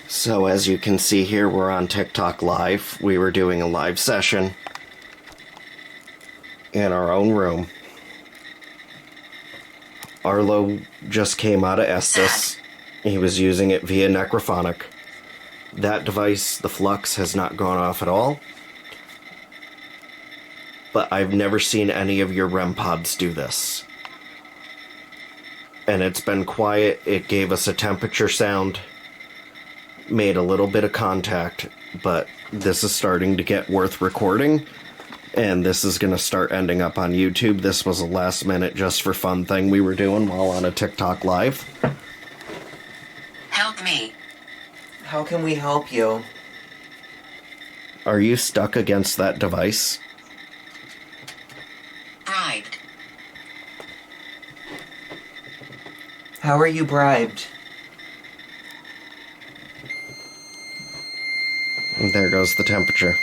So as you can see here, we're on TikTok Live. We were doing a live session in our own room. Arlo just came out of Estes. He was using it via necrophonic. That device, the flux, has not gone off at all. But I've never seen any of your REM pods do this. And it's been quiet. It gave us a temperature sound. Made a little bit of contact, but this is starting to get worth recording, and this is going to start ending up on YouTube. This was a last minute just for fun thing we were doing while on a TikTok Live. Help me. How can we help you? Are you stuck against that device? Bribed. How are you bribed? And there goes the temperature.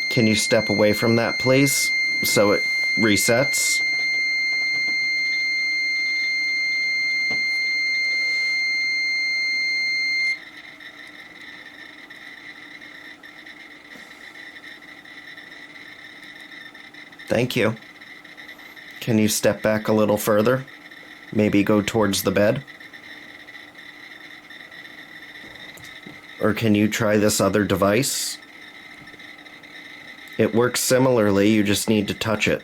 Can you step away from that, please? So it resets. Thank you. Can you step back a little further? Maybe go towards the bed? Or can you try this other device? It works similarly, you just need to touch it.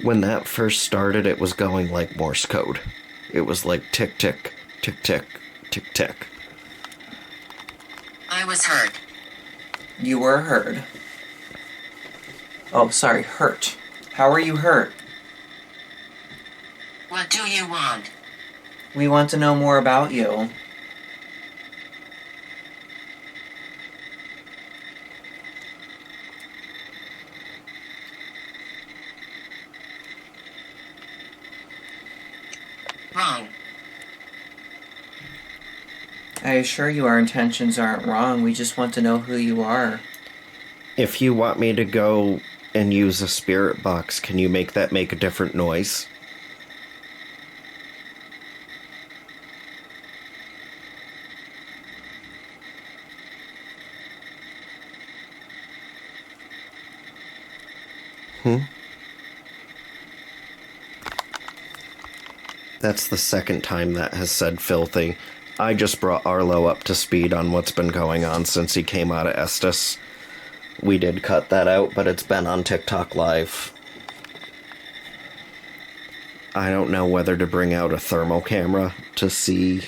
When that first started, it was going like Morse code. It was like tick, tick, tick, tick, tick, tick. I was hurt. You were heard. Oh, sorry, hurt. How are you hurt? What do you want? We want to know more about you. Wrong. I assure you our intentions aren't wrong. We just want to know who you are. If you want me to go and use a spirit box, can you make that make a different noise? That's the second time that has said filthy. I just brought Arlo up to speed on what's been going on since he came out of Estes. We did cut that out, but it's been on TikTok Live. I don't know whether to bring out a thermal camera to see,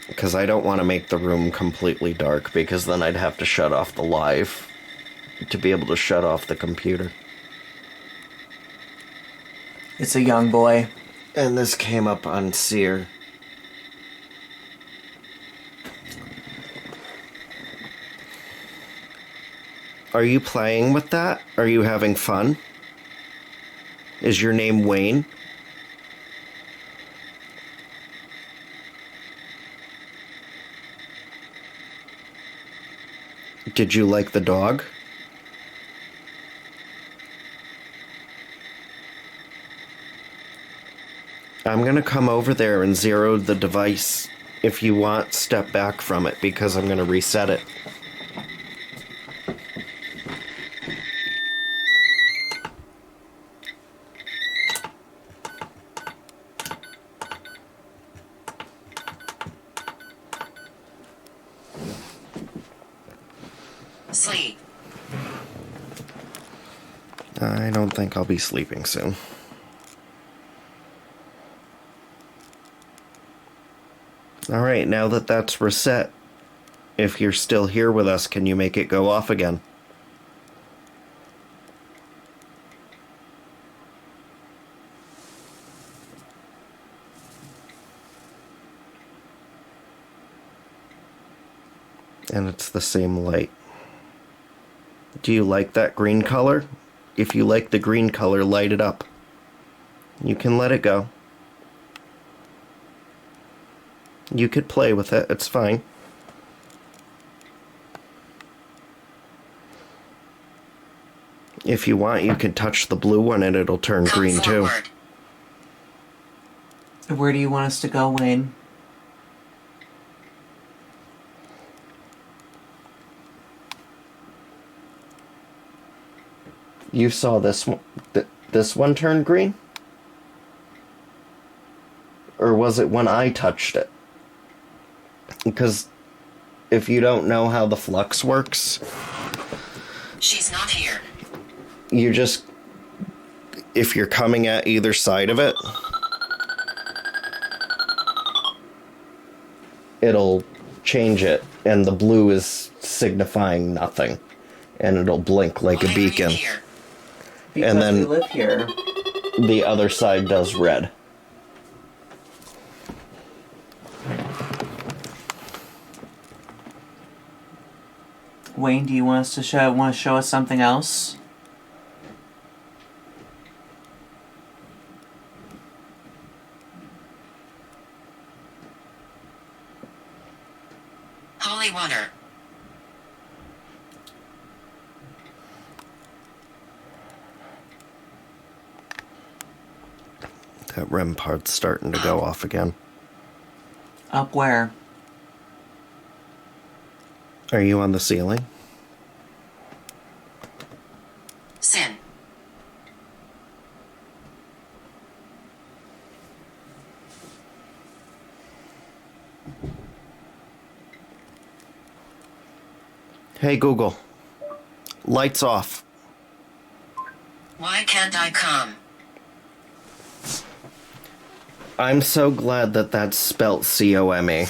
because I don't want to make the room completely dark, because then I'd have to shut off the live to be able to shut off the computer. It's a young boy. And this came up on Seer. Are you playing with that? Are you having fun? Is your name Wayne? Did you like the dog? I'm gonna come over there and zero the device. If you want, step back from it, because I'm gonna reset it. Sleep. I don't think I'll be sleeping soon. Alright, now that that's reset, if you're still here with us, can you make it go off again? And it's the same light. Do you like that green color? If you like the green color, light it up. You can let it go. You could play with it, it's fine. If you want, you can touch the blue one and it'll turn Come green too. forward. Where do you want us to go, Wayne? You saw this one, this one turn green? Or was it when I touched it? Because if you don't know how the flux works, She's not here. you just, if you're coming at either side of it, it'll change it, and the blue is signifying nothing, and it'll blink like Why a are you beacon. here? Because And then- we live here. The other side does red. Wayne, do you want us to show us something else? Holy water. That REM part's starting to go off again. Up where? Are you on the ceiling? Sin. Hey Google, lights off. Why can't I come? I'm so glad that that's spelt C-O-M-E.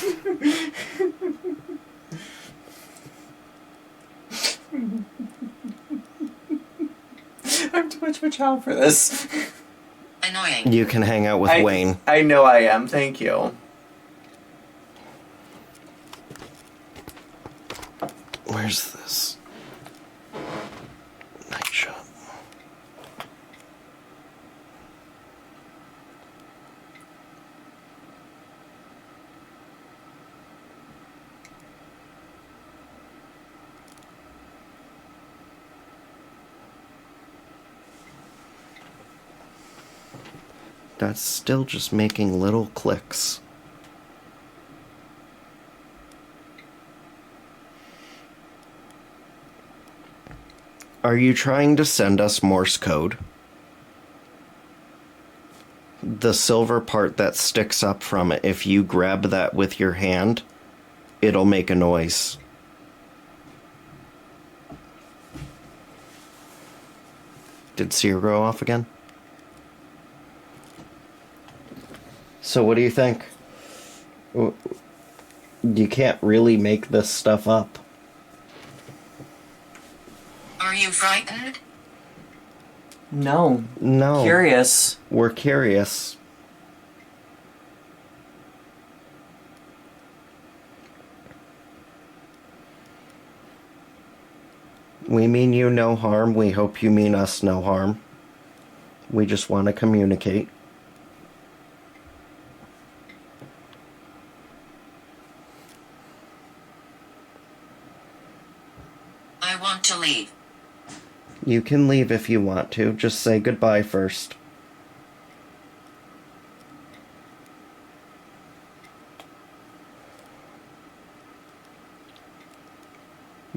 I'm too much of a child for this. Annoying. You can hang out with Wayne. I know I am, thank you. Where's this? Night shot. That's still just making little clicks. Are you trying to send us Morse code? The silver part that sticks up from it, if you grab that with your hand, it'll make a noise. Did Sear go off again? So what do you think? You can't really make this stuff up. Are you frightened? No. No. Curious. We're curious. We mean you no harm. We hope you mean us no harm. We just want to communicate. I want to leave. You can leave if you want to. Just say goodbye first.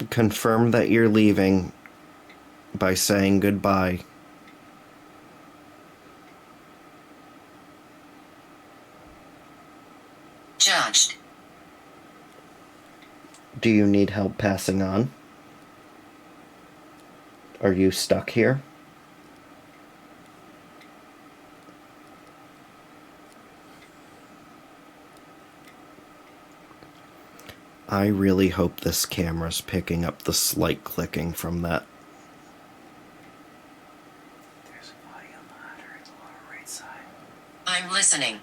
Confirm that you're leaving by saying goodbye. Judged. Do you need help passing on? Are you stuck here? I really hope this camera's picking up the slight clicking from that. There's a volume monitor in the lower right side. I'm listening.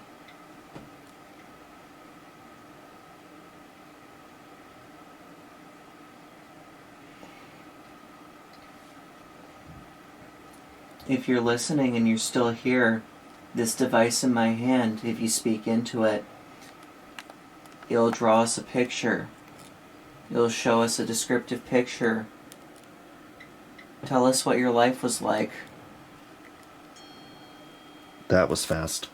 If you're listening and you're still here, this device in my hand, if you speak into it, it'll draw us a picture. It'll show us a descriptive picture Tell us what your life was like. That was fast.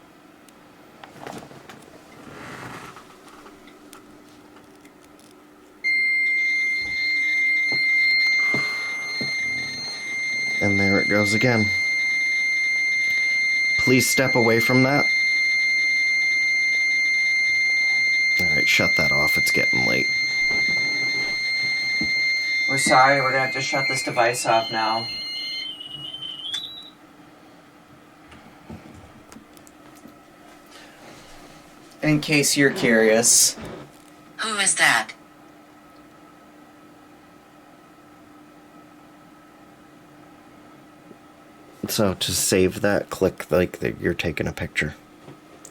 And there it goes again. Please step away from that. Alright, shut that off. It's getting late. We're sorry, we're gonna have to shut this device off now. In case you're curious. Who is that? So to save that, click like that you're taking a picture.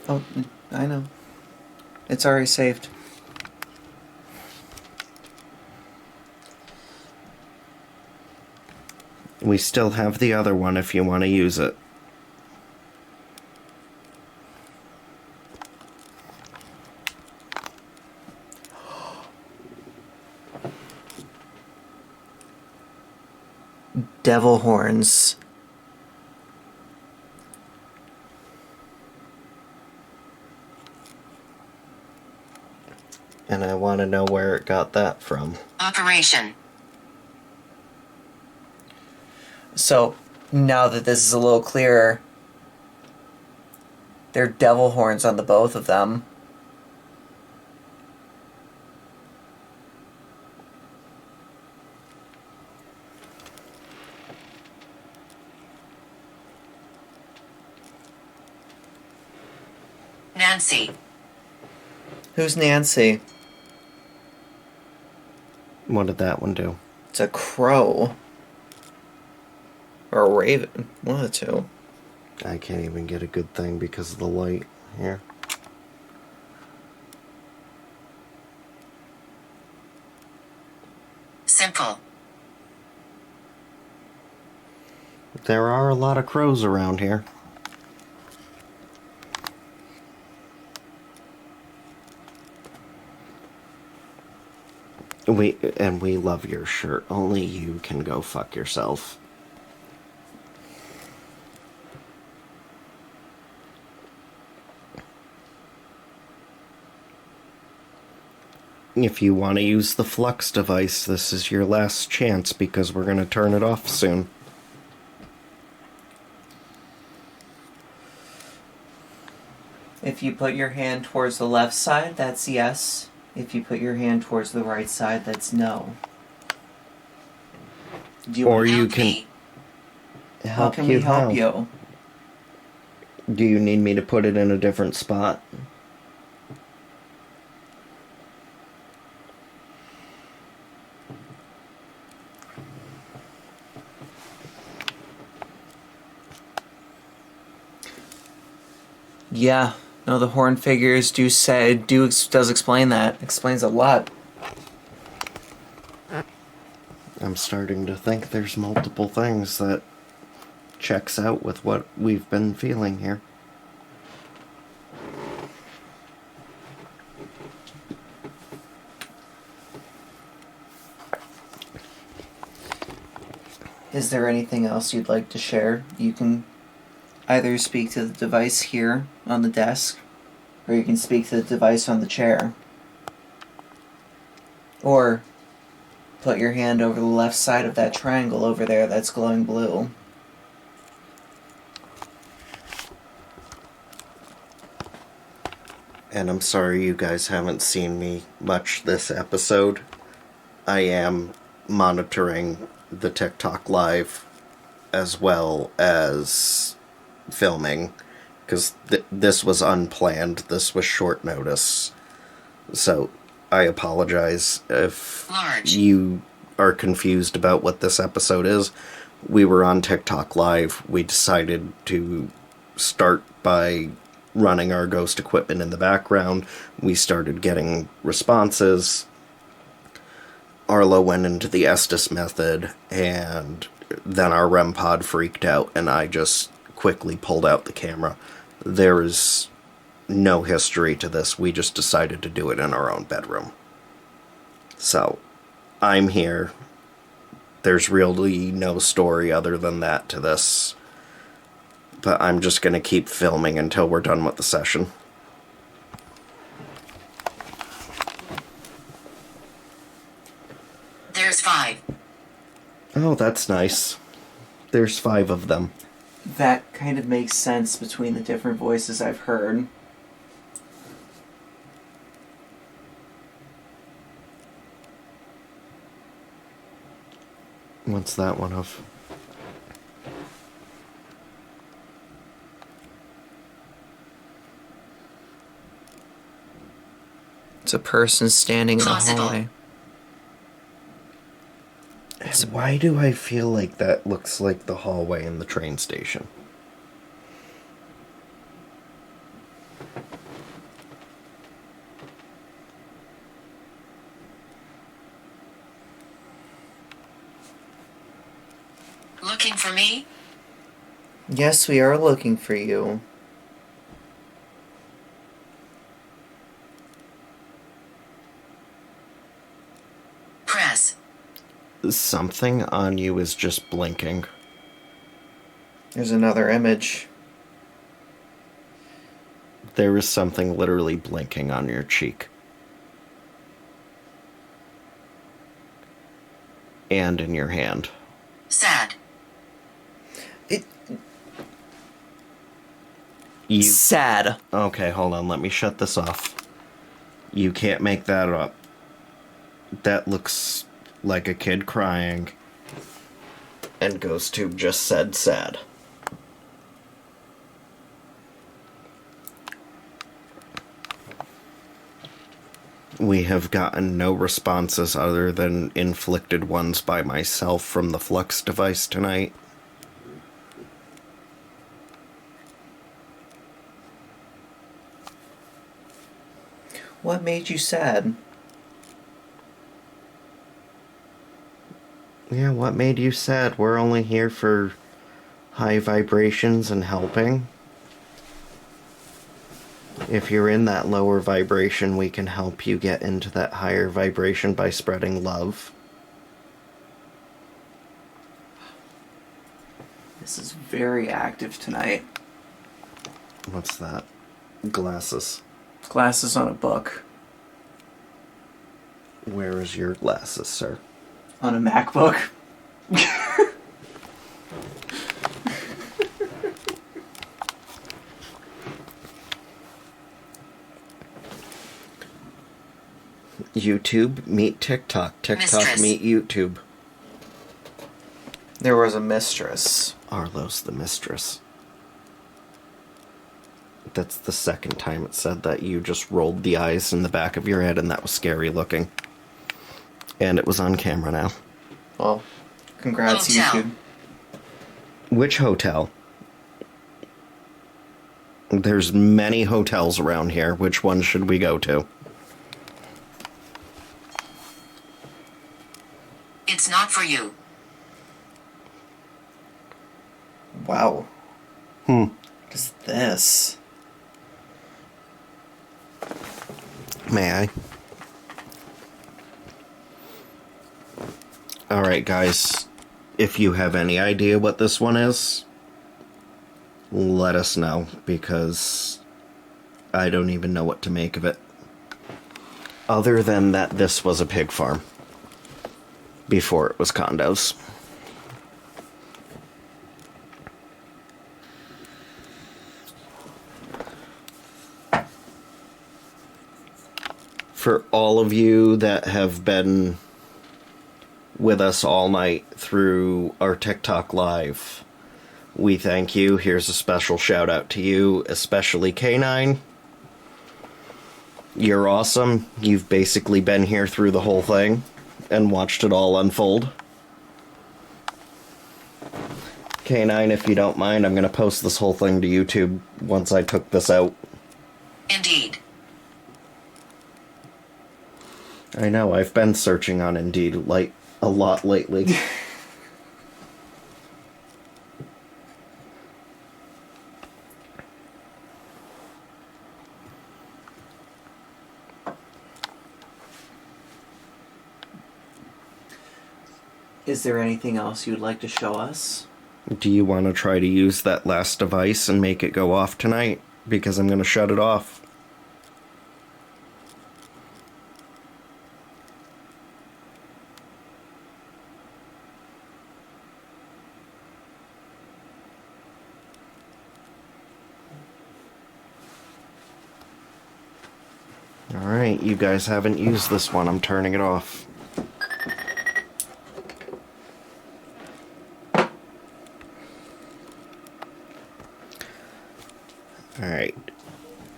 Oh, I know. It's already saved. We still have the other one if you want to use it. Devil horns. And I want to know where it got that from. Operation. So, now that this is a little clearer, there are devil horns on the both of them. Nancy. Who's Nancy? What did that one do? It's a crow. Or a raven. One of the two. I can't even get a good thing because of the light here. Simple. There are a lot of crows around here. We love your shirt. Only you can go fuck yourself. If you want to use the flux device, this is your last chance because we're going to turn it off soon. If you put your hand towards the left side, that's yes. If you put your hand towards the right side, that's no. Do you Or want you Help can me. How can we help you? Do you need me to put it in a different spot? Yeah. No, the horn figures does explain that. Explains a lot. I'm starting to think there's multiple things that checks out with what we've been feeling here. Is there anything else you'd like to share? You can either speak to the device here on the desk, or you can speak to the device on the chair. Or put your hand over the left side of that triangle over there that's glowing blue. And I'm sorry you guys haven't seen me much this episode. I am monitoring the TikTok live as well as filming because this was unplanned. This was short notice. So I apologize if Large. you are confused about what this episode is. We were on TikTok live. We decided to start by running our ghost equipment in the background. We started getting responses. Arlo went into the Estes method, and then our REM pod freaked out, and I just quickly pulled out the camera. There is no history to this. We just decided to do it in our own bedroom. So, I'm here. There's really no story other than that to this. But I'm just going to keep filming until we're done with the session. There's 5. Oh, that's nice. There's 5 of them. That kind of makes sense between the different voices I've heard. What's that one of? It's a person standing in the Plausible. hallway. Why do I feel like that looks like the hallway in the train station? Looking for me? Yes, we are looking for you. Press. Something on you is just blinking. There's another image. There is something literally blinking on your cheek. And in your hand. Sad. Sad. Okay, hold on. Let me shut this off. You can't make that up. That looks like a kid crying. And GhostTube just said sad. We have gotten no responses other than inflicted ones by myself from the Flux device tonight. What made you sad? Yeah, what made you sad? We're only here for high vibrations and helping. If you're in that lower vibration, we can help you get into that higher vibration by spreading love. This is very active tonight. What's that? Glasses. Glasses on a book. Where is your glasses, sir? On a MacBook. YouTube meet TikTok. TikTok Mistress. meet YouTube. There was a mistress. Arlo's the mistress. That's the second time it said that. You just rolled the eyes in the back of your head, and that was scary looking. And it was on camera now. Well, congrats, Hotel. YouTube. Which hotel? There's many hotels around here. Which one should we go to? It's not for you. Wow. Hmm. What is this? May I? Alright, guys. If you have any idea what this one is, let us know, because I don't even know what to make of it. Other than that this was a pig farm. Before it was condos. For all of you that have been with us all night through our TikTok live, we thank you. Here's a special shout out to you, especially K9. You're awesome. You've basically been here through the whole thing and watched it all unfold. K9, if you don't mind, I'm going to post this whole thing to YouTube once I took this out. Indeed. I know, I've been searching on Indeed like a lot lately. Is there anything else you'd like to show us? Do you want to try to use that last device and make it go off tonight? Because I'm going to shut it off. Alright, you guys haven't used this one. I'm turning it off. Alright.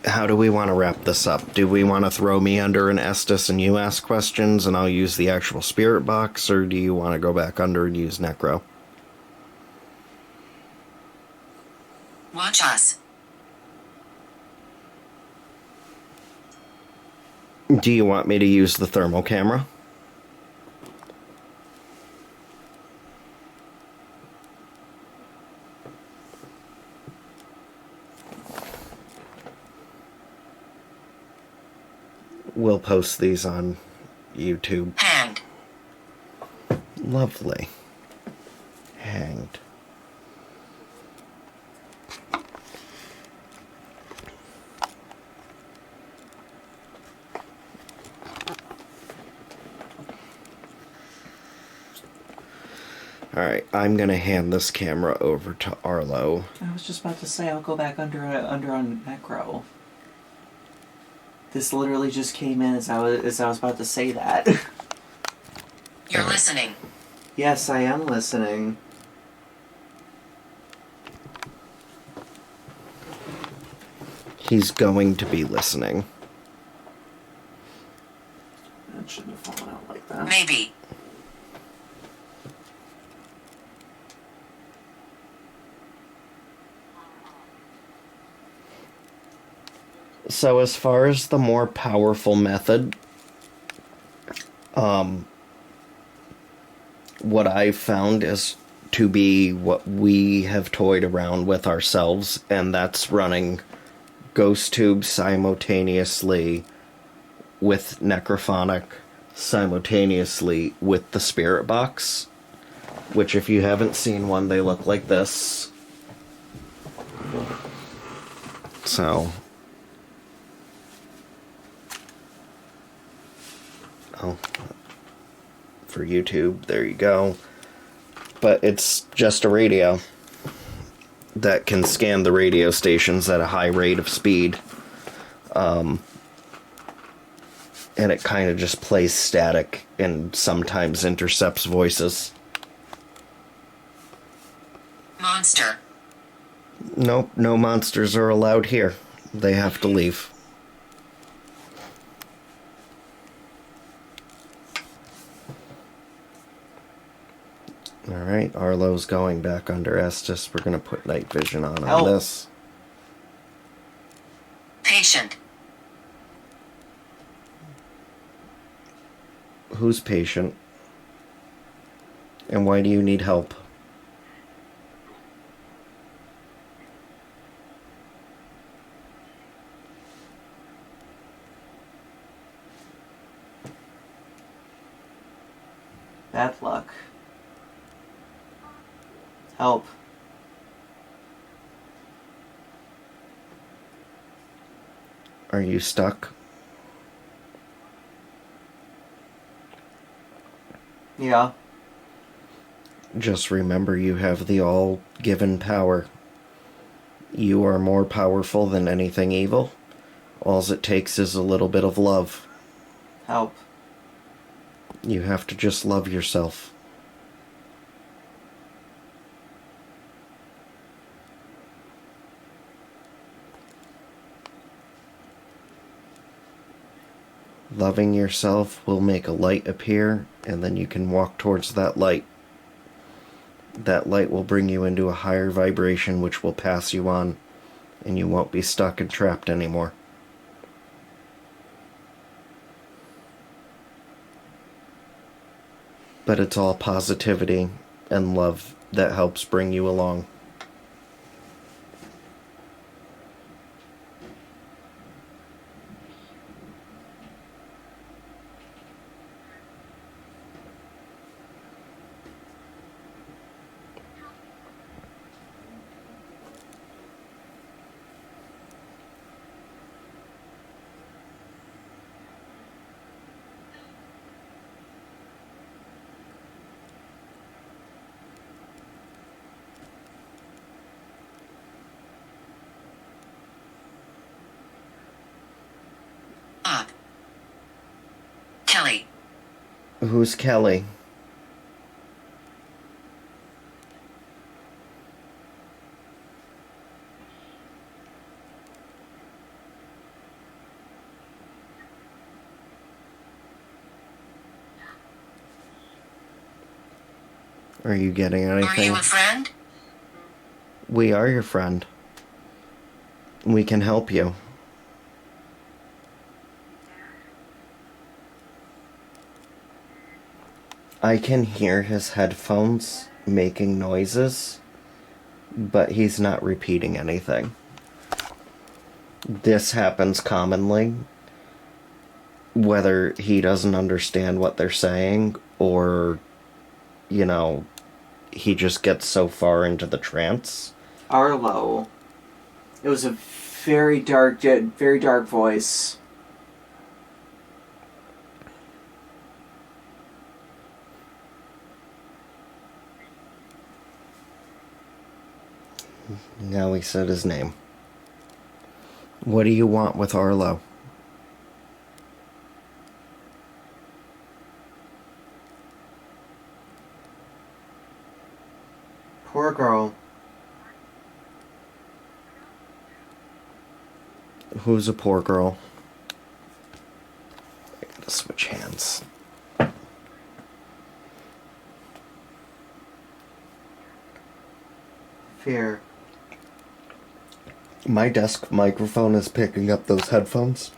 How do we want to wrap this up? Do we want to throw me under an Estus and you ask questions and I'll use the actual spirit box? Or do you want to go back under and use Necro? Watch us. Do you want me to use the thermal camera? We'll post these on YouTube. Hanged. Lovely. Hanged. Alright, I'm gonna hand this camera over to Arlo. I was just about to say I'll go back under on Necro. This literally just came in as I was about to say that. You're listening. Yes, I am listening. He's going to be listening. That shouldn't have fallen out like that. Maybe. So as far as the more powerful method, what I've found is to be what we have toyed around with ourselves, and that's running ghost tubes simultaneously with necrophonic, simultaneously with the spirit box, which if you haven't seen one, they look like this. So... oh, for YouTube, there you go. But it's just a radio that can scan the radio stations at a high rate of speed. And it kind of just plays static and sometimes intercepts voices. Monster. Nope, no monsters are allowed here. They have to leave. Alright, Arlo's going back under Estus. We're going to put night vision on Help. this. Patient. Who's patient? And why do you need help? Bad luck. Help. Are you stuck? Yeah. Just remember you have the all-given power. You are more powerful than anything evil. All it takes is a little bit of love. Help. You have to just love yourself. Loving yourself will make a light appear, and then you can walk towards that light. That light will bring you into a higher vibration which will pass you on, and you won't be stuck and trapped anymore. But it's all positivity and love that helps bring you along. Who's Kelly? Are you getting anything? Are you a friend? We are your friend. We can help you. I can hear his headphones making noises, but he's not repeating anything. This happens commonly, whether he doesn't understand what they're saying or, you know, he just gets so far into the trance. Arlo. It was a very dark voice. Now he said his name. What do you want with Arlo? Poor girl. Who's a poor girl? I gotta switch hands. Fear. My desk microphone is picking up those headphones.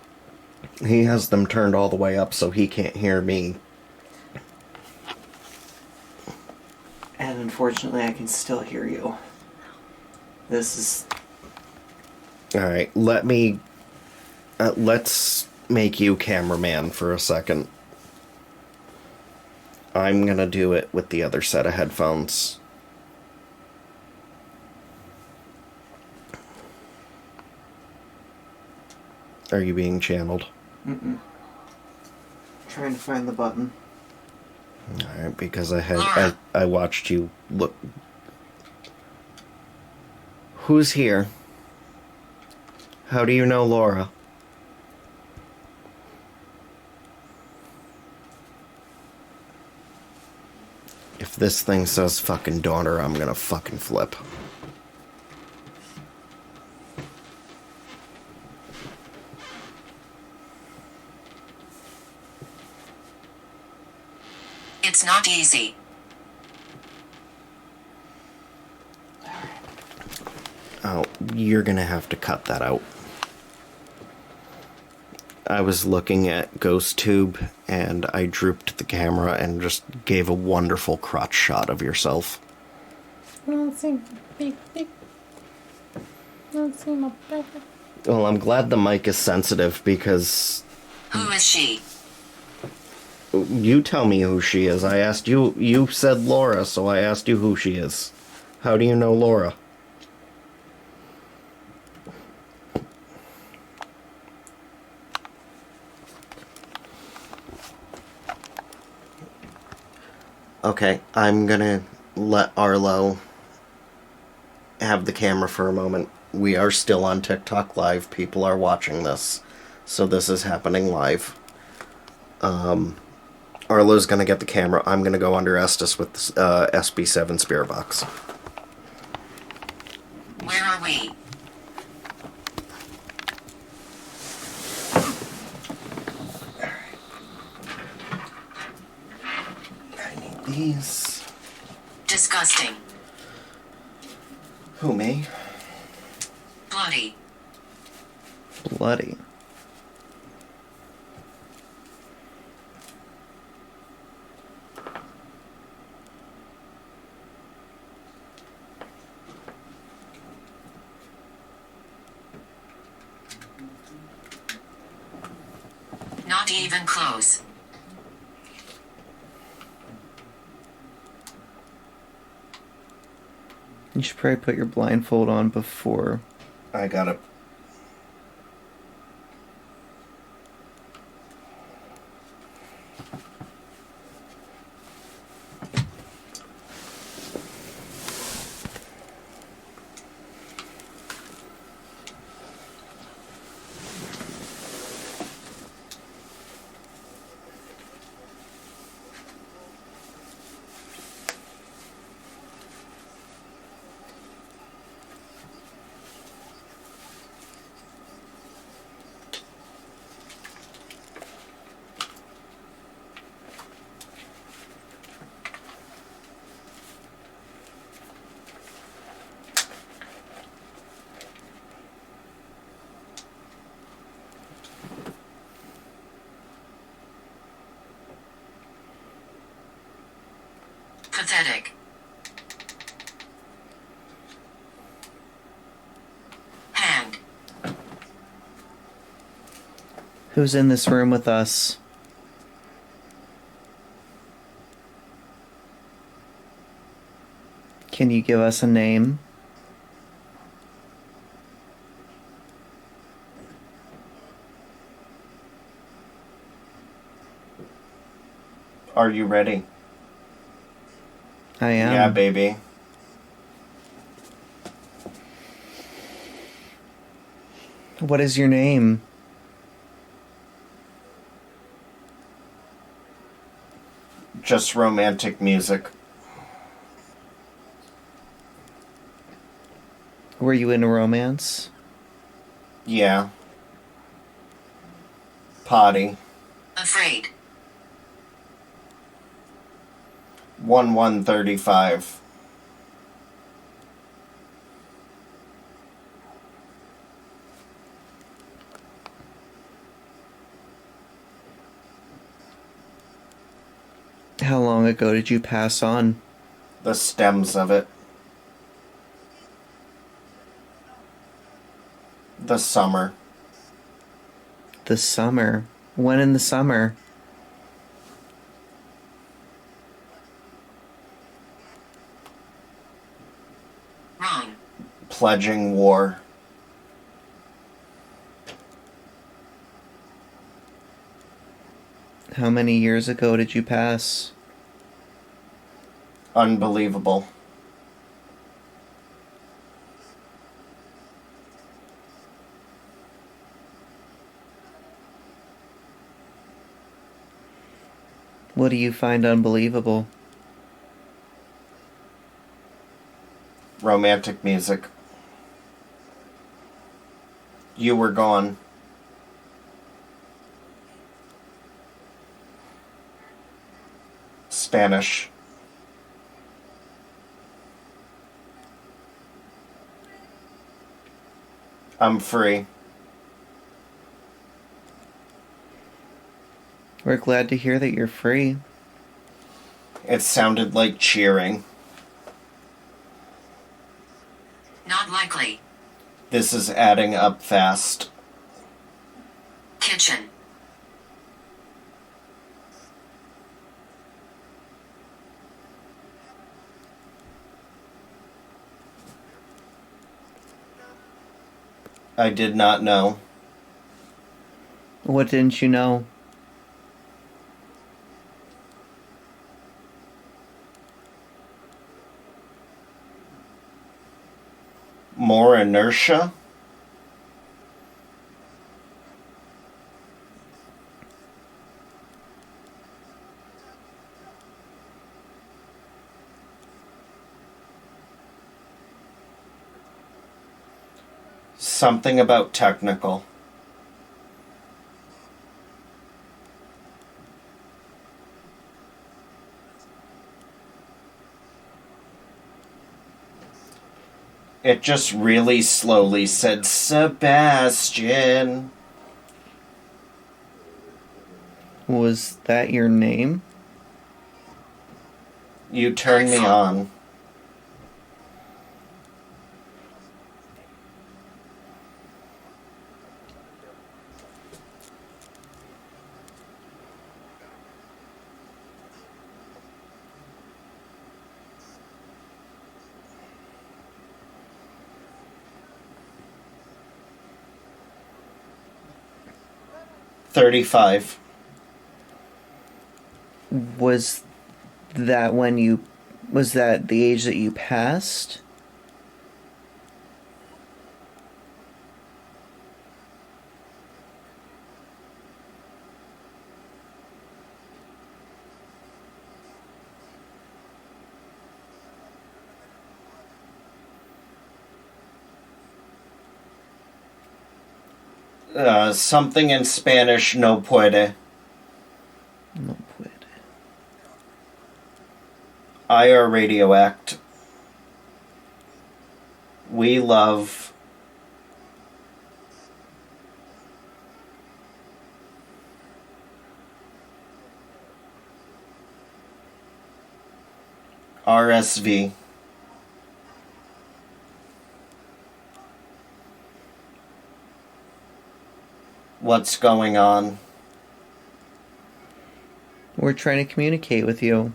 He has them turned all the way up so he can't hear me. And unfortunately, I can still hear you. This is... Alright, let's make you cameraman for a second. I'm gonna do it with the other set of headphones. Are you being channeled? Mm-mm. Trying to find the button. Alright, because I watched you look. Who's here? How do you know Laura? If this thing says fucking daughter, I'm gonna fucking flip. It's not easy. Oh, you're gonna have to cut that out. I was looking at GhostTube and I drooped the camera and just gave a wonderful crotch shot of yourself. Don't seem big. Don't seem a better. Well, I'm glad the mic is sensitive because Who is she? you tell me who she is. I asked you, you said Laura, so I asked you who she is. How do you know Laura? Okay, I'm gonna let Arlo have the camera for a moment. We are still on TikTok Live. People are watching this. So this is happening live. Arlo's gonna get the camera. I'm gonna go under Estes with the SB7 Spirit Box. Where are we? I need these. Disgusting. Who, me? Bloody. Bloody. Not even close. You should probably put your blindfold on before. I gotta. Pathetic. Hand. Who's in this room with us? Can you give us a name? Are you ready? I am. Yeah, baby. What is your name? Just romantic music. Were you in a romance? Yeah. Potty. Afraid. 1135. How long ago did you pass on? The stems of it. The summer. The summer. When in the summer? Wrong. Pledging war. How many years ago did you pass? Unbelievable. What do you find unbelievable? Romantic music. You were gone. Spanish. I'm free. We're glad to hear that you're free. It sounded like cheering. Not likely. This is adding up fast. Kitchen. I did not know. What didn't you know? More inertia? Something about technical. It just really slowly said, Sebastian. Was that your name? You turned me on. $35. Was that when you... Was that the age that you passed? Something in Spanish, no puede. No puede. I are radioact. We love. RSV. What's going on? We're trying to communicate with you.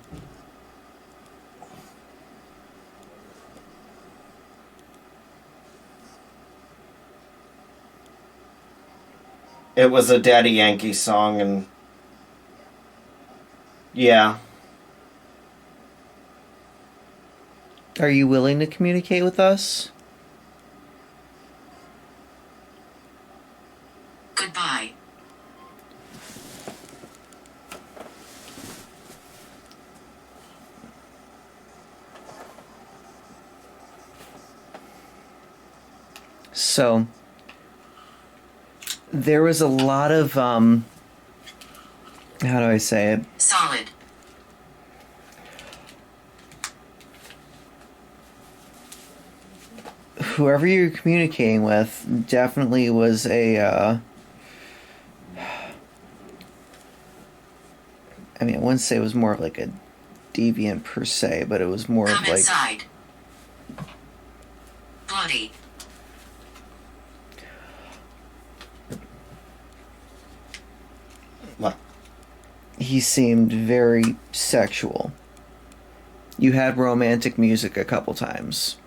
It was a Daddy Yankee song, and yeah. Are you willing to communicate with us? Goodbye. So, there was a lot of, how do I say it? Solid. Whoever you're communicating with definitely was a, I mean, I wouldn't say it was more of like a deviant per se, but it was more Come of like, inside. Bloody. What? he seemed very sexual. You had romantic music a couple times.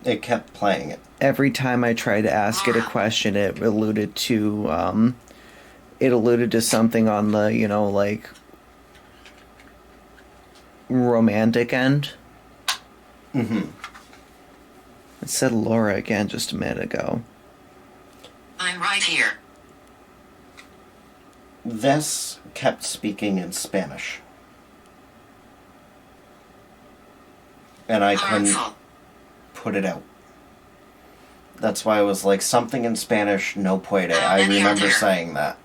It kept playing it. Every time I tried to ask it a question, it alluded to something on the, like, romantic end. Mm-hmm. It said Laura again just a minute ago. I'm right here. This kept speaking in Spanish. And I couldn't Harmful. put it out. That's why I was like, something in Spanish, no puede. I many are remember there? saying that.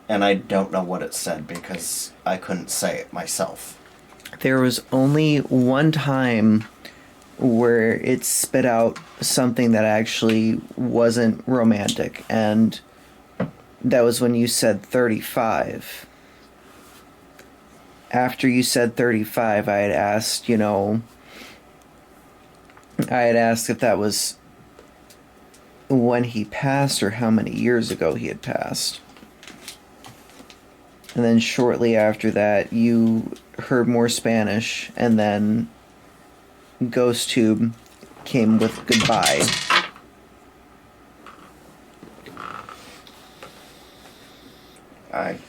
And I don't know what it said because I couldn't say it myself. There was only one time where it spit out something that actually wasn't romantic, and that was when you said 35. After you said 35, I had asked, if that was when he passed or how many years ago he had passed. And then shortly after that, you heard more Spanish, and then Ghost Tube came with goodbye. I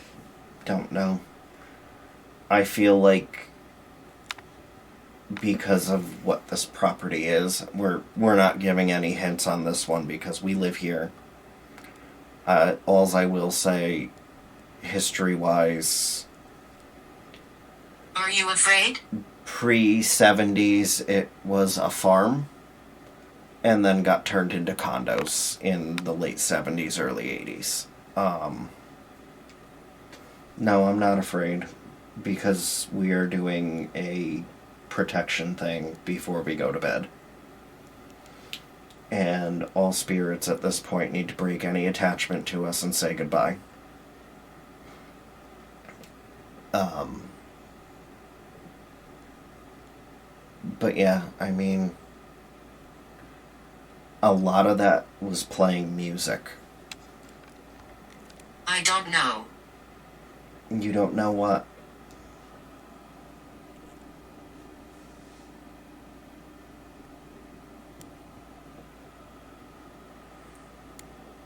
don't know. I feel like because of what this property is, we're not giving any hints on this one because we live here. Alls I will say, history-wise, Are you afraid? pre-70s it was a farm and then got turned into condos in the late 70s, early 80s. No, I'm not afraid because we are doing a protection thing before we go to bed. And all spirits at this point need to break any attachment to us and say goodbye. But yeah, I mean, a lot of that was playing music. I don't know. You don't know what?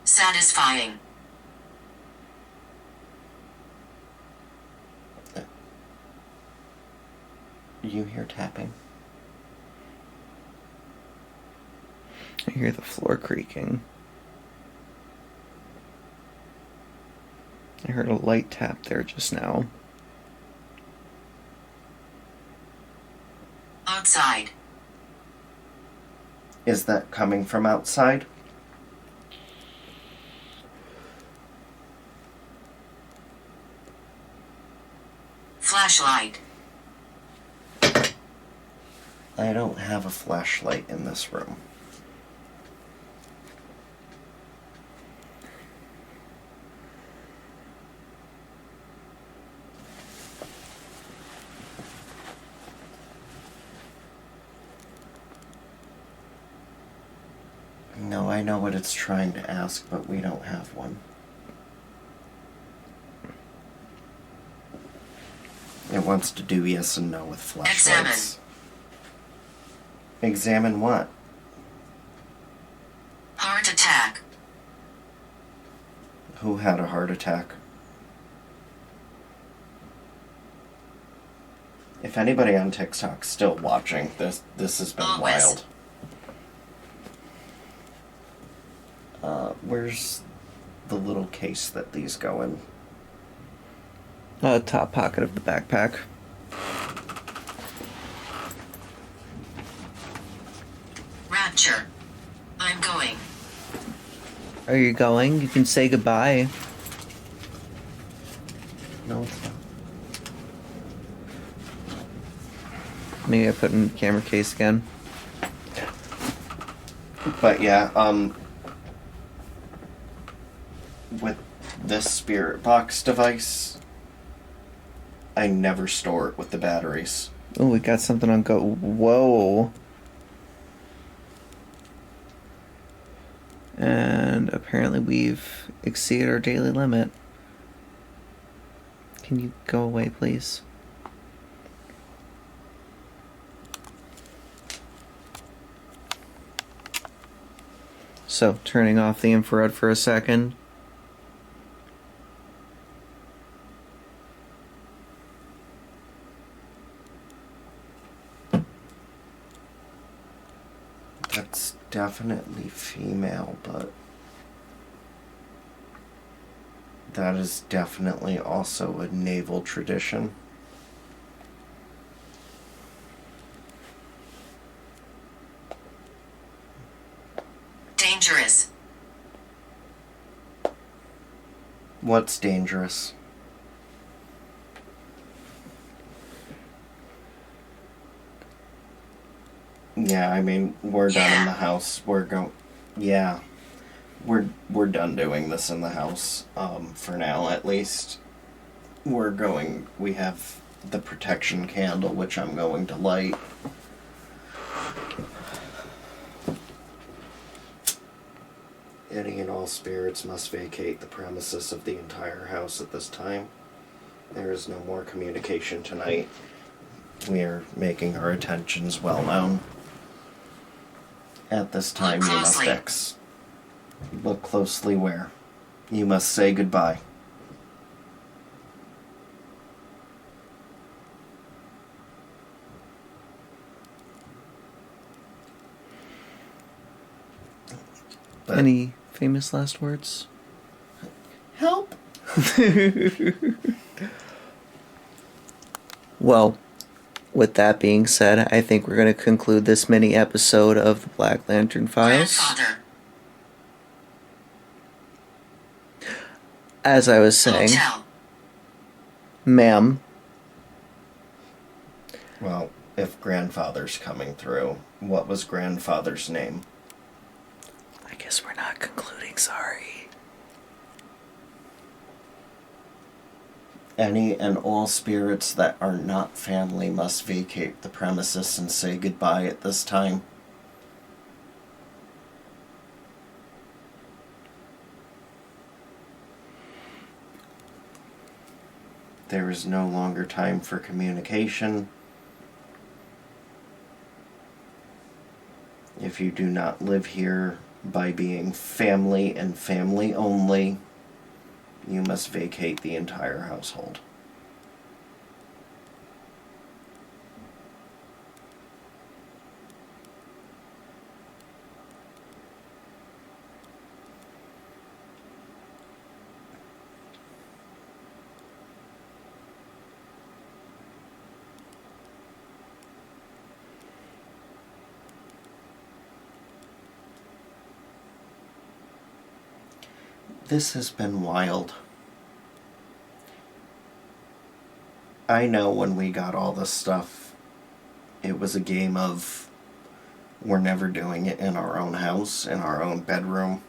Satisfying. You hear tapping? I hear the floor creaking. I heard a light tap there just now. Outside. Is that coming from outside? Flashlight. I don't have a flashlight in this room. I know what it's trying to ask, but we don't have one. It wants to do yes and no with flashlights. Examine what? Heart attack. Who had a heart attack? If anybody on TikTok's still watching, this has been Always. wild. Where's the little case that these go in? Top pocket of the backpack. Rapture. I'm going. Are you going? You can say goodbye. No, it's not. Maybe I put in the camera case again. But yeah, with this spirit box device, I never store it with the batteries. Oh, we got something on go. Whoa. And apparently we've exceeded our daily limit. Can you go away, please? So, turning off the infrared for a second. That's definitely female, but that is definitely also a naval tradition. Dangerous. What's dangerous? Yeah, I mean, we're done in the house. We're going. Yeah, we're done doing this in the house. For now, at least. We're going. We have the protection candle, which I'm going to light. Any and all spirits must vacate the premises of the entire house at this time. There is no more communication tonight. We are making our intentions well known. At this time, you must Closely. Look closely where? You must say goodbye. But Any famous last words? help! Well, with that being said, I think we're going to conclude this mini episode of the Black Lantern Files. Grandfather. As I was saying, Hotel. ma'am, Well, if grandfather's coming through, what was grandfather's name? I guess we're not concluding, sorry. Any and all spirits that are not family must vacate the premises and say goodbye at this time. There is no longer time for communication. If you do not live here by being family and family only, you must vacate the entire household. This has been wild. I know when we got all this stuff, it was a game of we're never doing it in our own house, in our own bedroom.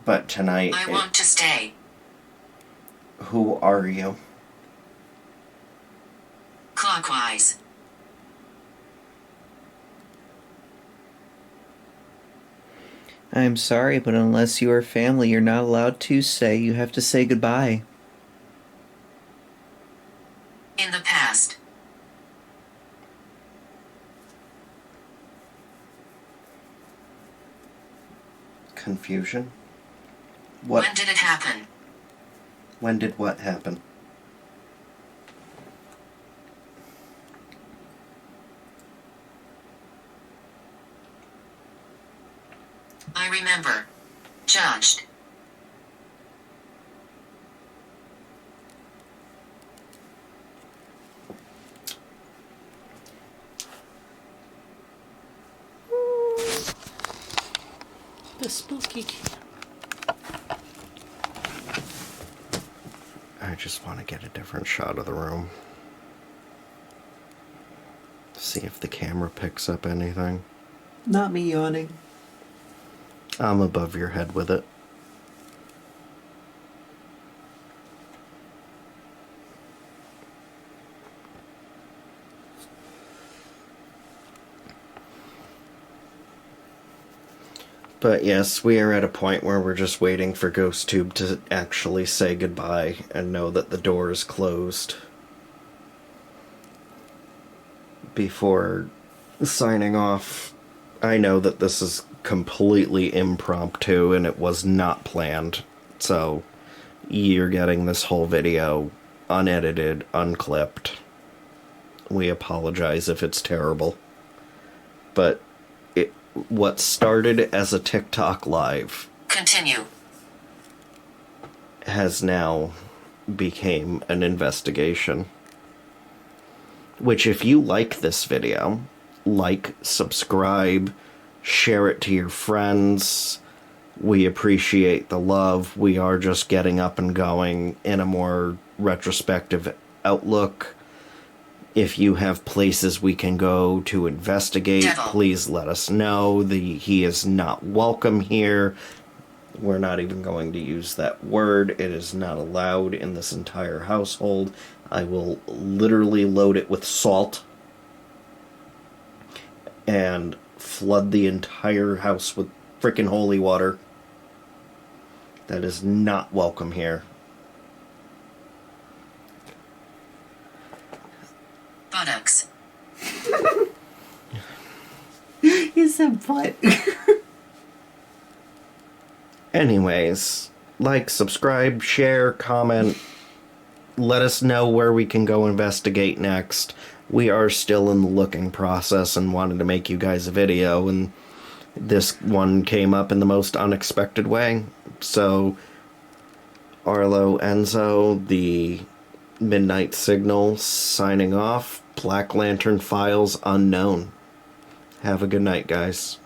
But tonight, I want to stay. who are you? Clockwise. I'm sorry, but unless you are family, you're not allowed to say. You have to say goodbye. In the past. Confusion? What? When did it happen? When did what happen? I remember. Judged. The spooky camp. I just want to get a different shot of the room. See if the camera picks up anything. Not me yawning. I'm above your head with it. But yes, we are at a point where we're just waiting for GhostTube to actually say goodbye and know that the door is closed before signing off. I know that this is completely impromptu and it was not planned, so you're getting this whole video unedited, unclipped. We apologize if it's terrible. But what started as a TikTok live Continue. has now became an investigation. Which, if you like this video, like, subscribe, share it to your friends. We appreciate the love. We are just getting up and going in a more retrospective outlook. If you have places we can go to investigate, Devil. please let us know. He is not welcome here. We're not even going to use that word. It is not allowed in this entire household. I will literally load it with salt and flood the entire house with frickin' holy water. That is not welcome here. Buttocks. You said what? Anyways, like, subscribe, share, comment. Let us know where we can go investigate next. We are still in the looking process and wanted to make you guys a video, and this one came up in the most unexpected way. So, Arlo Enzo, the Midnight Signal, signing off. Black Lantern Files unknown. Have a good night, guys.